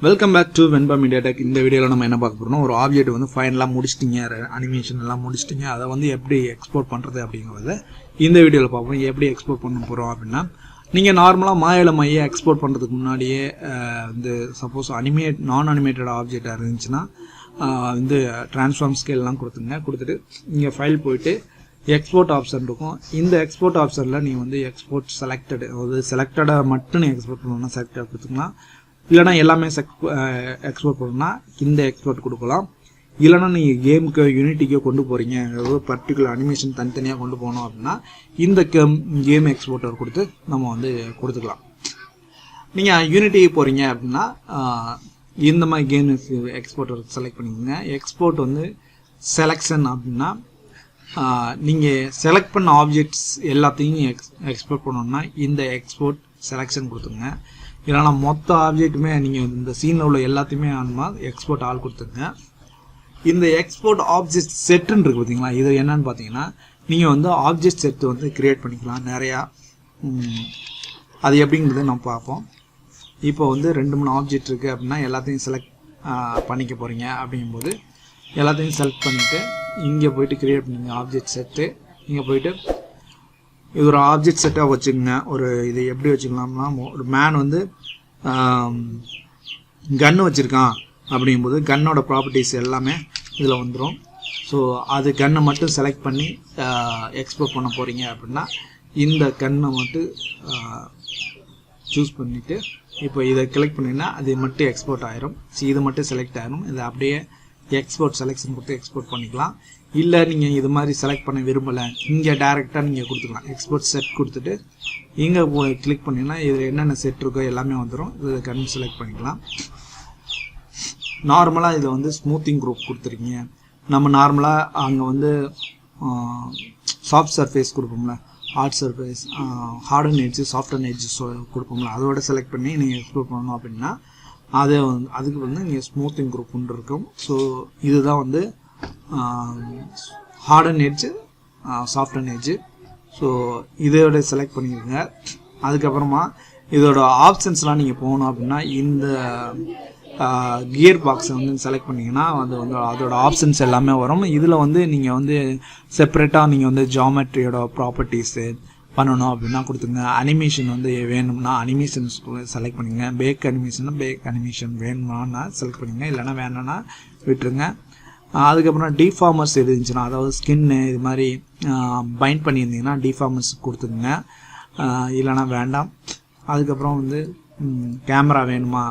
Welcome back to Venba media tech. இந்த வீடியோவில் நம்ம என்ன பார்க்க போகிறோம், ஒரு ஆப்ஜெக்ட் வந்து ஃபைனலாக முடிச்சிட்டிங்க, அனிமேஷன் எல்லாம் முடிச்சிட்டிங்க, அதை வந்து எப்படி எக்ஸ்போர்ட் பண்ணுறது அப்படிங்கிறத இந்த வீடியோவில் பார்ப்போம். எப்படி எக்ஸ்போர்ட் பண்ண போகிறோம் அப்படின்னா, நீங்கள் நார்மலாக மாயாவில் மையை எக்ஸ்போர்ட் பண்ணுறதுக்கு முன்னாடியே வந்து சப்போஸ் நான் அனிமேட்டட் ஆப்ஜெக்டாக இருந்துச்சுன்னா வந்து ட்ரான்ஸ்ஃபார்ம் ஸ்கேல்லாம் கொடுத்துட்டு இங்கே ஃபைல் போயிட்டு எக்ஸ்போர்ட் ஆப்ஷன் இருக்கும். இந்த எக்ஸ்போர்ட் ஆப்ஷனில் நீங்கள் வந்து எக்ஸ்போர்ட் செலக்டட், அதாவது செலக்டடாக மட்டும் நீங்கள் எக்ஸ்போர்ட் பண்ணணும்னா செலக்டடாக கொடுத்துக்கலாம். இல்லைனா எல்லாமே எக்ஸ்போர்ட் பண்ணணும்னா இந்த எக்ஸ்போர்ட் கொடுக்கலாம். இல்லைனா நீங்கள் கேமுக்கு யூனிட்டிக்கோ கொண்டு போகிறீங்க, ஏதோ பர்டிகுலர் அனிமேஷன் தனித்தனியாக கொண்டு போகணும் அப்படின்னா இந்த கேம் எக்ஸ்போர்ட்டர் கொடுத்து நம்ம வந்து கொடுத்துக்கலாம். நீங்கள் யூனிட்டிக்கு போகிறீங்க அப்படின்னா இந்த மாதிரி கேம் எக்ஸ்போர்ட்டர் செலக்ட் பண்ணிக்கோங்க. எக்ஸ்போர்ட் வந்து செலெக்ஷன் அப்படின்னா நீங்கள் செலக்ட் பண்ண ஆப்ஜெக்ட்ஸ் எல்லாத்தையும் எக்ஸ்போர்ட் பண்ணணும்னா இந்த எக்ஸ்போர்ட் செலெக்ஷன் கொடுத்துருங்க. இல்லைனா மொத்த ஆப்ஜெக்ட்டுமே நீங்கள் இந்த சீனில் உள்ள எல்லாத்தையுமே அந்த எக்ஸ்போர்ட் ஆல் கொடுத்துருங்க. இந்த எக்ஸ்போர்ட் ஆப்ஜெக்ட் செட்டுன்னு இருக்குது பார்த்தீங்களா, இது என்னன்னு பார்த்தீங்கன்னா நீங்கள் வந்து ஆப்ஜெக்ட் செட்டு வந்து கிரியேட் பண்ணிக்கலாம் நிறையா. அது எப்படிங்கிறத நம்ம பார்ப்போம். இப்போ வந்து 2-3 ஆப்ஜெக்ட் இருக்குது அப்படின்னா எல்லாத்தையும் செலக்ட் பண்ணிக்க போகிறீங்க. அப்படிங்கும்போது எல்லாத்தையும் செலக்ட் பண்ணிவிட்டு இங்கே போய்ட்டு கிரியேட் பண்ணிங்க ஆப்ஜெக்ட் செட்டு. இங்கே போய்ட்டு இது ஒரு ஆப்ஜெக்ட் செட்டாக வச்சுக்கோங்க. ஒரு இது எப்படி வச்சுக்கலாம்னா, ஒரு மேன் வந்து கன்று வச்சுருக்கான் அப்படிங்கும்போது கன்னோட ப்ராப்பர்ட்டிஸ் எல்லாமே இதில் வந்துடும். ஸோ அது கன்னை மட்டும் செலக்ட் பண்ணி எக்ஸ்போர்ட் பண்ண போகிறீங்க அப்படின்னா இந்த கன்னை மட்டும் சூஸ் பண்ணிவிட்டு இப்போ இதை கிளிக் பண்ணிங்கன்னா அது மட்டும் எக்ஸ்போர்ட் ஆயிரும். ஸோ இது மட்டும் செலக்ட் ஆயிரும். இதை அப்படியே எக்ஸ்போர்ட் செலெக்ஷன் கொடுத்து எக்ஸ்போர்ட் பண்ணிக்கலாம். இல்லை நீங்கள் இது மாதிரி செலக்ட் பண்ண விரும்பலை, இங்கே டேரெக்டாக நீங்கள் கொடுத்துக்கலாம். எக்ஸ்போர்ட் செட் கொடுத்துட்டு இங்கே கிளிக் பண்ணிங்கன்னா இதில் என்னென்ன செட் இருக்கோ எல்லாமே வந்துடும். இதை கன் செலக்ட் பண்ணிக்கலாம். நார்மலாக இதை வந்து ஸ்மூத்திங் குரூப் கொடுத்துருக்கீங்க. நம்ம நார்மலாக அங்கே வந்து சாஃப்ட் சர்ஃபேஸ் கொடுப்போம்ல, hard surface, hardened edge, softened edge கொடுப்போம்ல, அதோட செலக்ட் பண்ணி நீங்கள் எக்ஸ்போர்ட் பண்ணணும் அப்படின்னா அதை வந்து அதுக்கு வந்து நீங்கள் ஸ்மூத்திங் குரூப் ஒன்று இருக்கும். ஸோ இதுதான் வந்து Horton edge, softened edge. So இதோட செலக்ட் பண்ணிடுங்க. அதுக்கப்புறமா இதோட ஆப்ஷன்ஸ்லாம் நீங்கள் போகணும் அப்படின்னா இந்த கியர் பாக்ஸை வந்து செலக்ட் பண்ணிங்கன்னா அது வந்து அதோட ஆப்ஷன்ஸ் எல்லாமே வரும். இதில் வந்து நீங்கள் வந்து செப்பரேட்டாக நீங்கள் வந்து ஜாமெட்ரியோட ப்ராப்பர்ட்டிஸு பண்ணணும் அப்படின்னா கொடுத்துங்க. அனிமேஷன் வந்து வேணும்னா அனிமேஷன்ஸ் செலக்ட் பண்ணிங்க. பேக் அனிமேஷன்னா பேக் அனிமேஷன் வேணுமானா செலக்ட் பண்ணிங்க, இல்லைனா வேணும்னா விட்டுருங்க. அதுக்கப்புறம் டிஃபார்மர்ஸ் இருந்துச்சுன்னா, அதாவது ஸ்கின்னு இது மாதிரி பைண்ட் பண்ணியிருந்தீங்கன்னா டிஃபார்மர்ஸ் கொடுத்துருங்க, இல்லைனா வேண்டாம். அதுக்கப்புறம் வந்து கேமரா வேணுமா,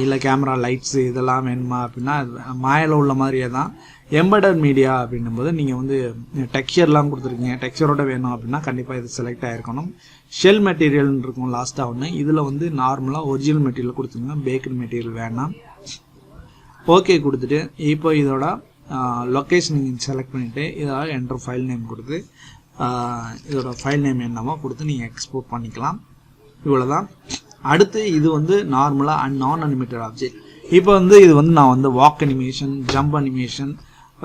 இல்லை கேமரா லைட்ஸு இதெல்லாம் வேணுமா அப்படின்னா மாயில் உள்ள மாதிரியே தான். எம்பெடட் மீடியா அப்படின்னும்போது நீங்கள் வந்து டெக்ஸ்சர்லாம் கொடுத்துருக்கீங்க, டெக்ஸ்சரோட வேணும் அப்படின்னா கண்டிப்பாக இது செலக்ட் ஆகிருக்கணும். ஷெல் மெட்டீரியல்னு இருக்கும் லாஸ்ட்டாக ஒன்று. இதில் வந்து நார்மலாக ஒரிஜினல் மெட்டீரியல் கொடுத்துருங்க, பேக்கட் மெட்டீரியல் வேணாம். ஓகே கொடுத்துட்டு இப்போ இதோட லொக்கேஷன் நீங்கள் செலக்ட் பண்ணிவிட்டு இதோட என்டர் ஃபைல் நேம் கொடுத்து இதோட ஃபைல் நேம் என்னமோ கொடுத்து நீங்கள் எக்ஸ்போர்ட் பண்ணிக்கலாம். இவ்வளோ தான். அடுத்து இது வந்து நார்மலாக நான் அனிமேட்டட் ஆப்ஜெக்ட். இப்போ வந்து இது வந்து நான் வந்து walk animation, jump animation,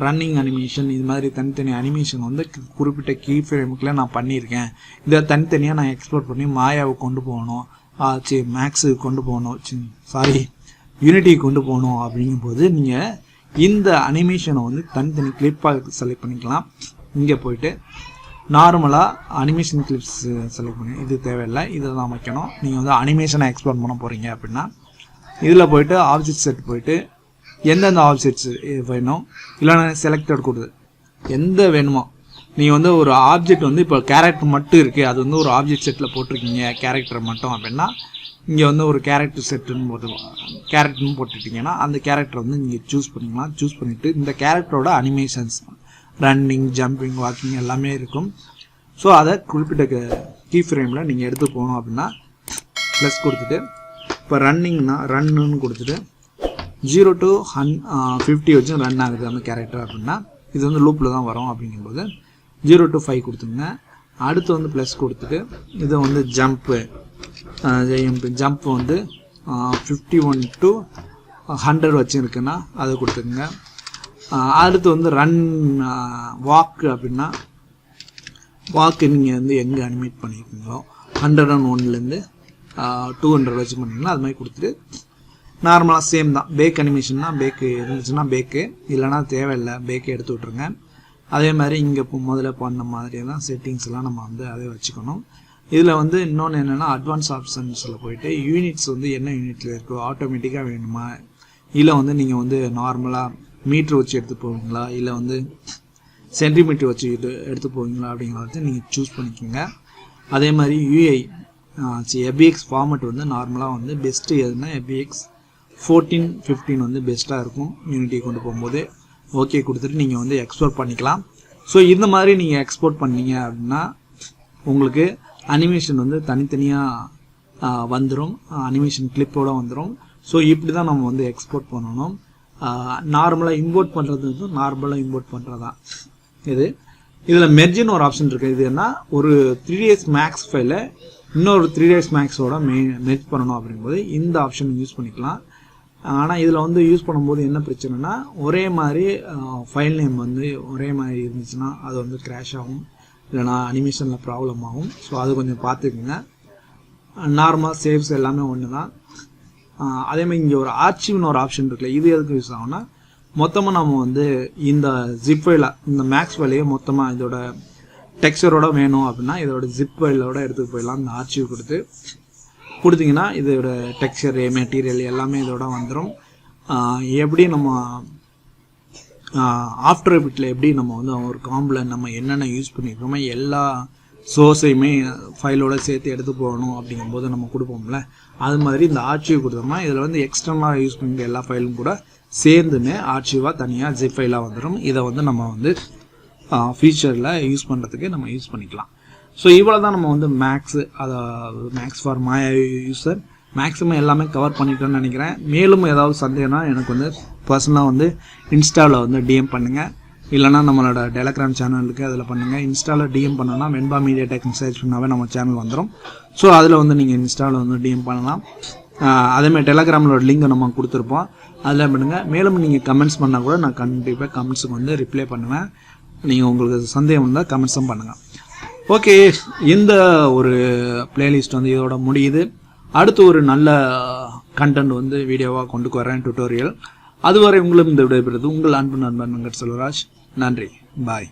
running animation, இது மாதிரி தனித்தனி அனிமேஷன் வந்து குறிப்பிட்ட கீ ஃப்ரேமுக்குள்ளே நான் பண்ணியிருக்கேன். இதை தனித்தனியாக நான் எக்ஸ்போர்ட் பண்ணி மாயாவுக்கு கொண்டு போகணும், மேக்ஸுக்கு கொண்டு போகணும், யூனிட்டிக்கு கொண்டு போகணும். அப்படிங்கும்போது நீங்கள் இந்த அனிமேஷனை வந்து தனித்தனி கிளிப்பாக செலக்ட் பண்ணிக்கலாம். இங்கே போயிட்டு நார்மலாக அனிமேஷன் கிளிப்ஸ் செலக்ட் பண்ணி இது தேவையில்லை, இதை தான் வைக்கணும். நீங்கள் வந்து அனிமேஷனை எக்ஸ்போர்ட் பண்ண போகிறீங்க அப்படின்னா இதில் போய்ட்டு ஆப்ஜெக்ட் செட் போய்ட்டு எந்தெந்த ஆப்ஜெக்ட்ஸ் வேணும், இல்லைன்னா செலக்டட் கொடுது எந்த வேணுமோ. நீங்கள் வந்து ஒரு ஆப்ஜெக்ட் வந்து இப்போ கேரக்டர் மட்டும் இருக்குது, அது வந்து ஒரு ஆப்ஜெக்ட் செட்டில் போட்டிருக்கீங்க கேரக்டர் மட்டும் அப்படின்னா இங்கே வந்து ஒரு கேரக்டர் செட்டுன்னு கேரக்டர்னு போட்டுட்டிங்கன்னா அந்த கேரக்டர் வந்து நீங்கள் சூஸ் பண்ணிக்கலாம். சூஸ் பண்ணிவிட்டு இந்த கேரக்டரோட அனிமேஷன்ஸ் ரன்னிங், ஜம்பிங், வாக்கிங் எல்லாமே இருக்கும். ஸோ அதை குறிப்பிட்ட கீ ஃப்ரேமில் நீங்கள் எடுத்து போகணும் அப்படின்னா ப்ளஸ் கொடுத்துட்டு இப்போ ரன்னிங்னா ரன்னுன்னு கொடுத்துட்டு 0 to 50 வச்சு ரன் ஆகுது அந்த கேரக்டர் அப்படின்னா இது வந்து லூப்பில் தான் வரும். அப்படிங்கும்போது 0 to 5 கொடுத்துங்க. அடுத்து வந்து ப்ளஸ் கொடுத்துட்டு இதை வந்து ஜம்ப்பு வந்து 51 to 100 வச்சுருக்குன்னா அதை கொடுத்துக்குங்க. அடுத்து வந்து ரன் வாக்கு அப்படின்னா வாக்கு நீங்கள் வந்து எங்கே அனிமேட் பண்ணியிருக்கீங்களோ 101லேருந்து 200 வச்சு பண்ணிங்கன்னா அது மாதிரி கொடுத்துட்டு நார்மலாக சேம் தான். பேக் அனிமேஷன்னா பேக்கு இருந்துச்சுன்னா பேக்கு, இல்லைனா தேவையில்லை, பேக்கு எடுத்து விட்ருங்க. அதே மாதிரி இங்கே இப்போ முதல்ல பண்ண மாதிரி தான் செட்டிங்ஸ்லாம் நம்ம வந்து அதே வச்சுக்கணும். இதில் வந்து இன்னொன்று என்னென்னா அட்வான்ஸ் ஆப்ஷன்ஸில் போயிட்டு யூனிட்ஸ் வந்து என்ன யூனிட்டில் இருக்கோ ஆட்டோமேட்டிக்காக வேணுமா, இல்லை வந்து நீங்கள் வந்து நார்மலாக மீட்ரு வச்சு எடுத்து போவீங்களா, இல்லை வந்து சென்டிமீட்டர் வச்சு எடுத்து போவீங்களா அப்படிங்கிறத நீங்கள் சூஸ் பண்ணிக்கோங்க. அதே மாதிரி யூஐ எபிஎக்ஸ் ஃபார்மெட் வந்து நார்மலாக வந்து பெஸ்ட்டு எதுனா எபிஎக்ஸ் 14, 15 வந்து பெஸ்ட்டாக இருக்கும். யூனிட்டியை கொண்டு போகும்போது ஓகே கொடுத்துட்டு நீங்கள் வந்து எக்ஸ்போர்ட் பண்ணிக்கலாம். ஸோ இந்த மாதிரி நீங்கள் எக்ஸ்போர்ட் பண்ணீங்க அப்படின்னா உங்களுக்கு அனிமேஷன் வந்து தனித்தனியாக வந்துடும், அனிமேஷன் கிளிப்போடு வந்துடும். ஸோ இப்படி தான் நம்ம வந்து எக்ஸ்போர்ட் பண்ணணும். நார்மலாக இம்போர்ட் பண்ணுறது வந்து நார்மலாக இம்போர்ட் பண்ணுறது தான் இது. இதில் மெர்ஜின்னு ஒரு ஆப்ஷன் இருக்குது. இது என்ன, ஒரு 3ds மேக்ஸ் ஃபைலை இன்னொரு 3ds மேக்ஸோட மெர்ஜ் பண்ணணும் அப்படிங்கும்போது இந்த ஆப்ஷன் யூஸ் பண்ணிக்கலாம். ஆனால் இதில் வந்து யூஸ் பண்ணும்போது என்ன பிரச்சனைனா, ஒரே மாதிரி ஃபைல் நேம் வந்து ஒரே மாதிரி இருந்துச்சுன்னா அது வந்து கிராஷ் ஆகும், இல்லைனா அனிமேஷனில் ப்ராப்ளம் ஆகும். ஸோ அது கொஞ்சம் பார்த்துக்குங்க. நார்மலாக சேவ்ஸ் எல்லாமே ஒன்று தான். அதேமாதிரி இங்கே ஒரு ஆர்ச்சிவ்னு ஒரு ஆப்ஷன் இருக்குல்ல, இது எதுக்கு யூஸ் ஆகும்னா, மொத்தமாக நம்ம வந்து இந்த ஜிப் ஃபைலை, இந்த மேக்ஸ் ஃபைலையே மொத்தமாக இதோட டெக்ஸ்சரோட வேணும் அப்படின்னா இதோட ஜிப் ஃபைலோட எடுத்துகிட்டு போயிடலாம். இந்த ஆர்ச்சிவ் கொடுத்தீங்கன்னா இதோட டெக்ஸ்சர் மெட்டீரியல் எல்லாமே இதோட வந்துடும். எப்படி நம்ம ஆஃப்டர் எஃபெக்டில் எப்படி நம்ம வந்து ஒரு காம்பில் நம்ம என்னென்ன யூஸ் பண்ணியிருக்கோமோ எல்லா சோர்ஸையுமே ஃபைலோட சேர்த்து எடுத்து போகணும் அப்படிங்கும்போது நம்ம கொடுப்போம்ல, அது மாதிரி இந்த ஆர்ச்சிவ் கொடுத்தோம்னா இதில் வந்து எக்ஸ்டர்னலாக யூஸ் பண்ணிக்கிற எல்லா ஃபைலும் கூட சேர்ந்துன்னு ஆர்ச்சிவாக தனியாக ஜிப் ஃபைலாக வந்துடும். இதை வந்து நம்ம வந்து ஃபியூச்சரில் யூஸ் பண்ணுறதுக்கு நம்ம யூஸ் பண்ணிக்கலாம். ஸோ இவ்வளோ தான் நம்ம வந்து மேக்ஸு, அதாவது Macs for my user maximum எல்லாமே கவர் பண்ணிட்டோன்னு நினைக்கிறேன். மேலும் ஏதாவது சந்தேகம்னா எனக்கு வந்து பர்சனலாக வந்து இன்ஸ்டாவில் வந்து டிஎம் பண்ணுங்கள், இல்லைனா நம்மளோட டெலகிராம் சேனலுக்கு அதில் பண்ணுங்கள். இன்ஸ்டாவில் டிஎம் பண்ணோன்னா வெண்பா மீடியா டெக்னு சர்ச் பண்ணாவே நம்ம சேனல் வந்துடும். ஸோ அதில் வந்து நீங்கள் இன்ஸ்டாவில் வந்து டிஎம் பண்ணலாம். அதேமாதிரி டெலகிராமிலோட லிங்கை நம்ம கொடுத்துருப்போம், அதில் பண்ணுங்கள். மேலும் நீங்கள் கமெண்ட்ஸ் பண்ணால் கூட நான் கண்டிப்பாக கமெண்ட்ஸுக்கு வந்து ரிப்ளை பண்ணுவேன். நீங்கள் உங்களுக்கு சந்தேகம் இருந்தால் கமெண்ட்ஸும் பண்ணுங்கள். ஓகே, இந்த ஒரு பிளேலிஸ்ட் வந்து இதோட முடியுது. அடுத்து ஒரு நல்ல கண்டென்ட் வந்து வீடியோவாக கொண்டு வரேன், டுட்டோரியல். அதுவரை உங்களும் இந்த விடைபெறுவது உங்கள் அன்பு நண்பன் வெங்கட் செல்வராஜ். நன்றி, பாய்.